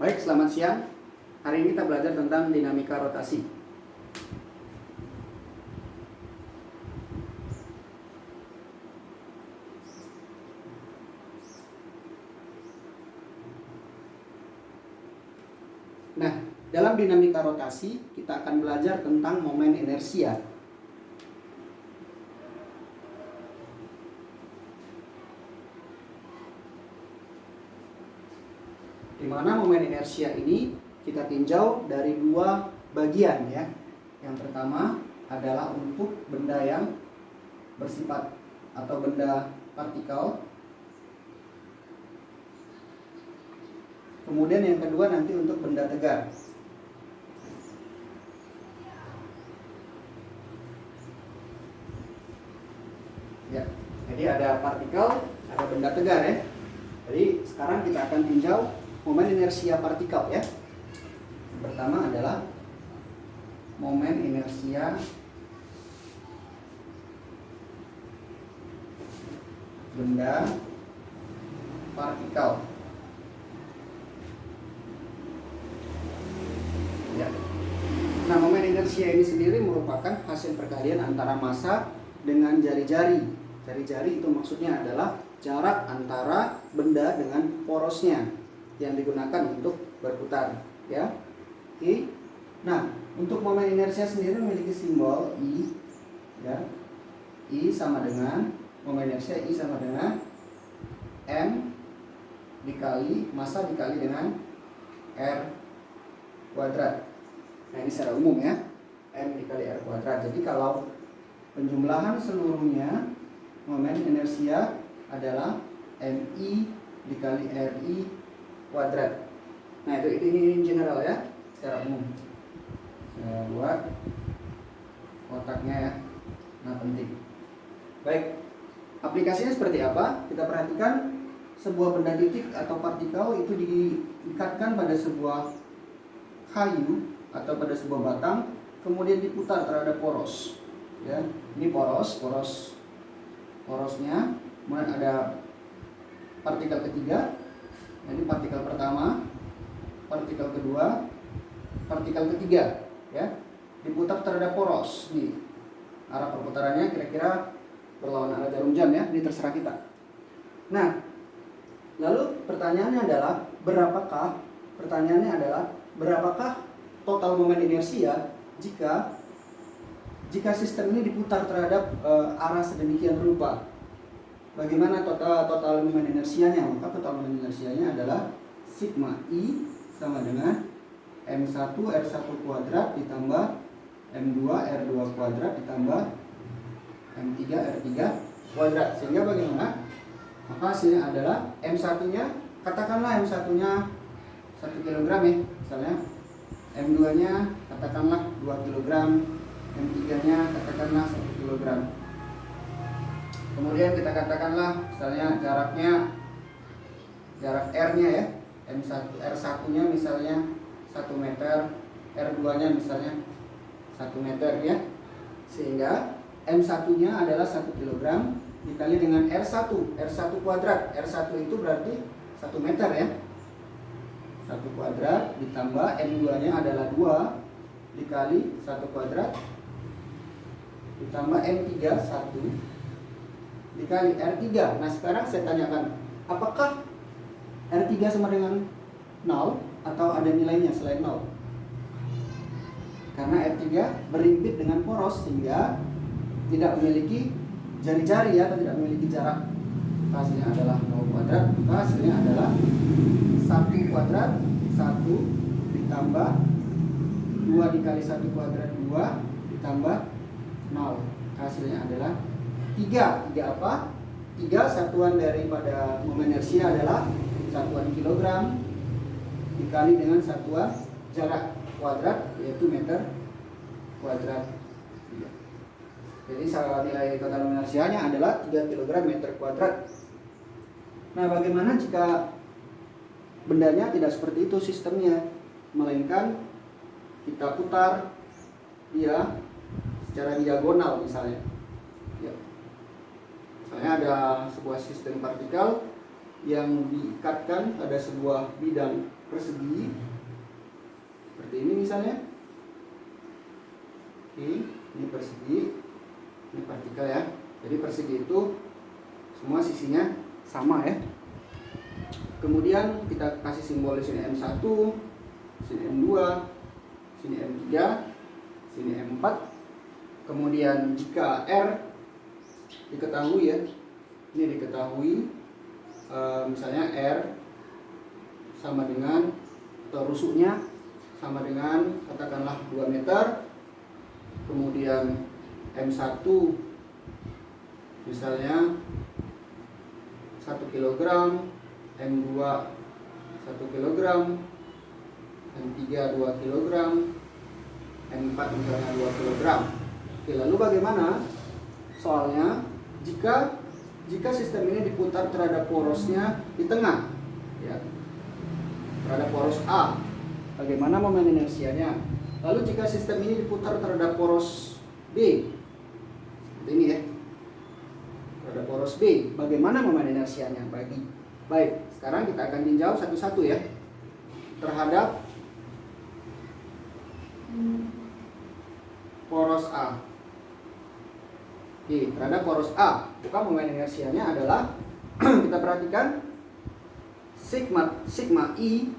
Baik, selamat siang. Hari ini kita belajar tentang dinamika rotasi. Nah, dalam dinamika rotasi, kita akan belajar tentang momen inersia. Di mana momen inersia ini kita tinjau dari dua bagian ya. Yang pertama adalah untuk benda yang bersifat atau benda partikel. Kemudian yang kedua nanti untuk benda tegar. Ya, jadi ada partikel, ada benda tegar ya. Jadi sekarang kita akan tinjau momen inersia partikel ya. Yang pertama adalah momen inersia benda partikel. Ya. Nah, momen inersia ini sendiri merupakan hasil perkalian antara massa dengan jari-jari. Jari-jari itu maksudnya adalah jarak antara benda dengan porosnya yang digunakan untuk berputar, ya. Oke. Nah, untuk momen inersia sendiri memiliki simbol I, ya. I sama dengan momen inersia I sama dengan M dikali massa dikali dengan R kuadrat. Nah, ini secara umum ya, M dikali R kuadrat. Jadi kalau penjumlahan seluruhnya momen inersia adalah MI dikali RI kuadrat. Nah, ini general ya, secara umum. Saya buat kotaknya ya. Nah, penting. Baik, aplikasinya seperti apa? Kita perhatikan sebuah benda titik atau partikel itu diikatkan pada sebuah kayu atau pada sebuah batang, kemudian diputar terhadap poros. Ya, ini porosnya, kemudian ada partikel ketiga. Jadi partikel pertama, partikel kedua, partikel ketiga, ya, diputar terhadap poros. Nih, arah perputarannya kira-kira berlawanan arah jarum jam ya. Ini terserah kita. Nah, lalu pertanyaannya adalah berapakah total momen inersia jika sistem ini diputar terhadap arah sedemikian rupa? Bagaimana total momen inersianya? Maka total momen inersianya adalah sigma I sama dengan M1 R1 kuadrat ditambah M2 R2 kuadrat ditambah M3 R3 kuadrat. Sehingga bagaimana? Maka hasilnya adalah M1-nya, katakanlah M1-nya 1 kg ya, misalnya. M2-nya katakanlah 2 kg, M3-nya katakanlah 1 kg. Kemudian kita katakanlah misalnya jarak R-nya ya, R1-nya misalnya 1 meter, R2-nya misalnya 1 meter ya. Sehingga M1-nya adalah 1 kg dikali dengan R1 kuadrat. R1 itu berarti 1 meter ya. 1 kuadrat ditambah M2-nya adalah 2 dikali 1 kuadrat ditambah M3 1 dikali R3. Nah, sekarang saya tanyakan, apakah R3 sama dengan 0 atau ada nilainya selain 0? Karena R3 berimpit dengan poros sehingga tidak memiliki jari-jari ya, atau tidak memiliki jarak. Hasilnya adalah 0 kuadrat, maka hasilnya adalah 1 kuadrat 1 ditambah 2 dikali 1 kuadrat 2 ditambah 0. Hasilnya adalah 3 apa? 3 satuan daripada momen inersia adalah satuan kilogram dikali dengan satuan jarak kuadrat, yaitu meter kuadrat. Jadi nilai total momen inersianya adalah 3 kg meter kuadrat. Nah, bagaimana jika bendanya tidak seperti itu sistemnya, melainkan kita putar dia secara diagonal misalnya. Ya. Misalnya ada sebuah sistem partikel yang diikatkan pada sebuah bidang persegi seperti ini misalnya. Oke, ini persegi, ini partikel ya. Jadi persegi itu semua sisinya sama ya. Kemudian kita kasih simbol di sini M1, sini M2, sini M3, sini M4. Kemudian jika R diketahui ya, ini diketahui misalnya R sama dengan, atau rusuknya sama dengan katakanlah 2 meter. Kemudian M1 misalnya 1 kilogram, M2 1 kilogram, M3 2 kilogram, M4 misalnya 2 kilogram. Oke, lalu bagaimana soalnya jika sistem ini diputar terhadap porosnya di tengah ya, terhadap poros A, bagaimana momen inersianya? Lalu jika sistem ini diputar terhadap poros B, seperti ini ya, terhadap poros B, bagaimana momen inersianya? Baik, sekarang kita akan tinjau satu-satu ya. Terhadap poros A. Oke, terhadap poros A, maka momen inersianya adalah kita perhatikan sigma I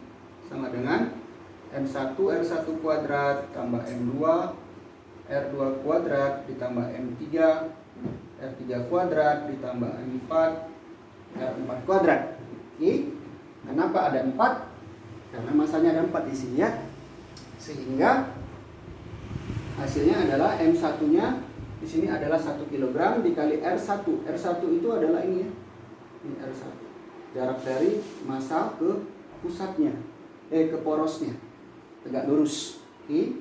sama dengan M1 R1 kuadrat tambah M2 R2 kuadrat ditambah M3 R3 kuadrat ditambah M4 R4 kuadrat. Oke, kenapa ada 4? Karena masanya ada 4 di sini ya. Sehingga hasilnya adalah M1-nya di sini adalah 1 kg dikali R1. R1 itu adalah ini ya. Ini R1. Jarak dari massa ke pusatnya, ke porosnya. Tegak lurus. Oke.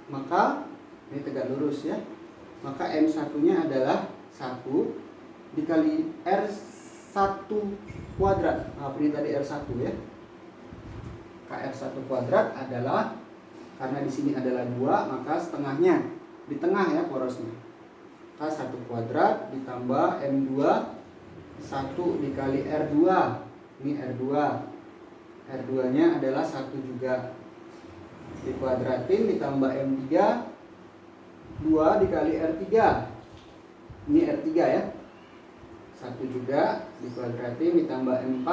Maka ini tegak lurus ya. Maka M1-nya adalah 1 dikali R1 kuadrat. Nah, ini tadi R1 ya. KR1 kuadrat adalah, karena di sini adalah 2, maka setengahnya di tengah ya porosnya. K1 kuadrat ditambah M2 1 dikali R2. Ini R2. R2 nya adalah 1 juga. Dikuadratin ditambah M3 2 dikali R3. Ini R3 ya. 1 juga dikuadratin ditambah M4.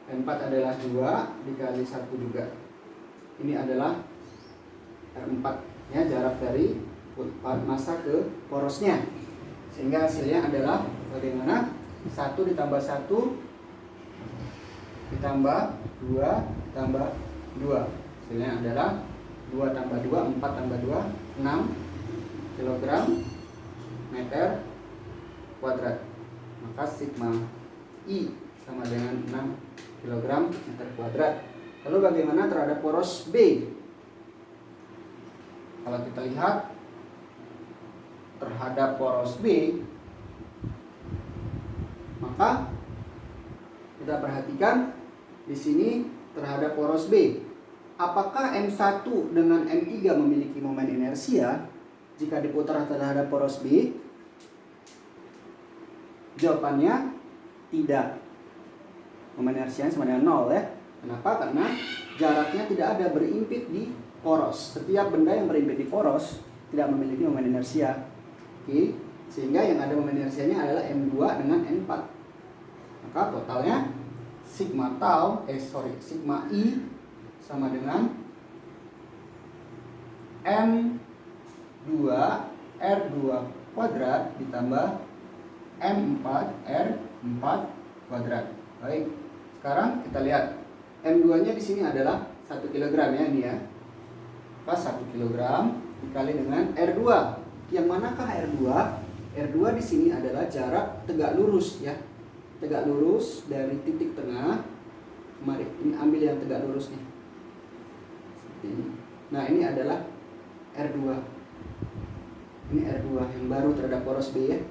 M4 adalah 2 dikali 1 juga. Ini adalah R4 ya, jarak dari massa ke porosnya. Sehingga hasilnya adalah bagaimana? 1 ditambah 1 ditambah 2 ditambah 2. Hasilnya adalah 2 tambah 2, 4 tambah 2, 6 kilogram meter kuadrat. Maka sigma I sama dengan 6 kilogram meter kuadrat. Lalu bagaimana terhadap poros B? Kalau kita lihat terhadap poros B, maka kita perhatikan di sini terhadap poros B. Apakah M1 dengan M3 memiliki momen inersia jika diputar terhadap poros B? Jawabannya tidak. Momen inersianya sama dengan 0 ya. Kenapa? Karena jaraknya tidak ada berimpit di poros. Setiap benda yang berimpit di poros tidak memiliki momen inersia. Oke, sehingga yang ada momen inersianya adalah M2 dengan M4. Maka totalnya sigma I sama dengan M2 R2 kuadrat ditambah M4 R4 kuadrat. Baik, sekarang kita lihat M2 nya di sini adalah 1 kg ya, ini ya. Pas 1 kg dikali dengan R2. Yang manakah R2? R2 di sini adalah jarak tegak lurus ya. Tegak lurus dari titik tengah. Mari ini ambil yang tegak lurus nih. Seperti ini. Nah, ini adalah R2. Ini R2 yang baru terhadap poros B ya.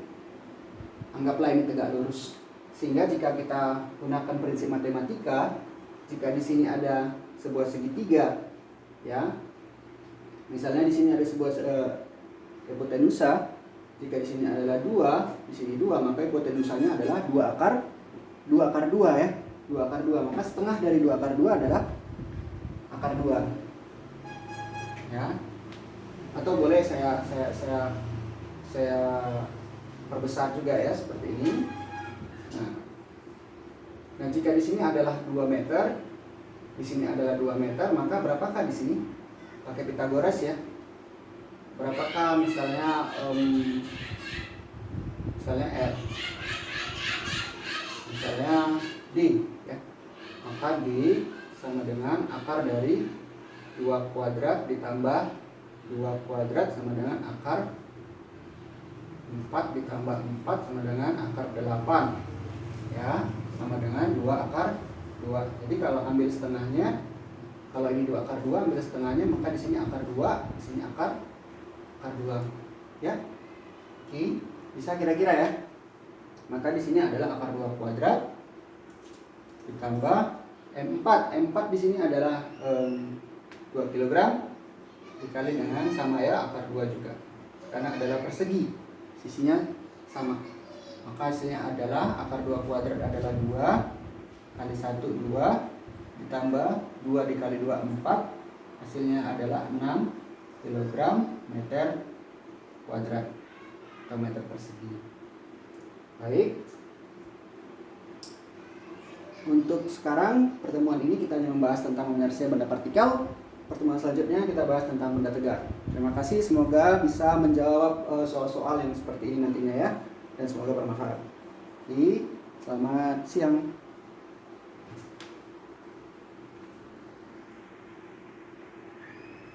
Anggaplah ini tegak lurus. Sehingga jika kita gunakan prinsip matematika, jika di sini ada sebuah segitiga ya. Misalnya di sini ada sebuah hipotenusa, jika di sini adalah 2, di sini 2, maka hipotenusanya adalah 2 akar 2 ya. 2 akar 2. Maka setengah dari 2 akar 2 adalah akar 2. Ya. Atau boleh saya perbesar juga ya seperti ini. Nah, jika di sini adalah 2 meter, di sini adalah 2 meter, maka berapakah di sini? Pakai Pitagoras ya. Berapakah misalnya R? Misalnya D ya. Maka D sama dengan akar dari 2 kuadrat ditambah 2 kuadrat sama dengan akar 4 ditambah 4 sama dengan akar 8 ya, sama dengan 2 akar 2. Jadi kalau ambil setengahnya, kalau ini 2 akar 2, ambil setengahnya, maka di sini akar 2, di sini akar 2 ya. Oke, bisa kira-kira ya. Maka di sini adalah akar 2 kuadrat ditambah M4. M4 di sini adalah 2 kg dikali dengan sama ya akar 2 juga. Karena adalah persegi, sisinya sama. Maka hasilnya adalah akar 2 kuadrat adalah 2 kali 1 2 ditambah 2 dikali 2 4. Hasilnya adalah 6 kg meter kuadrat atau meter persegi. Baik. Untuk sekarang pertemuan ini kita hanya membahas tentang inersia benda partikel. Pertemuan selanjutnya kita bahas tentang benda tegar. Terima kasih, semoga bisa menjawab soal-soal yang seperti ini nantinya ya, dan semoga bermanfaat. Selamat siang.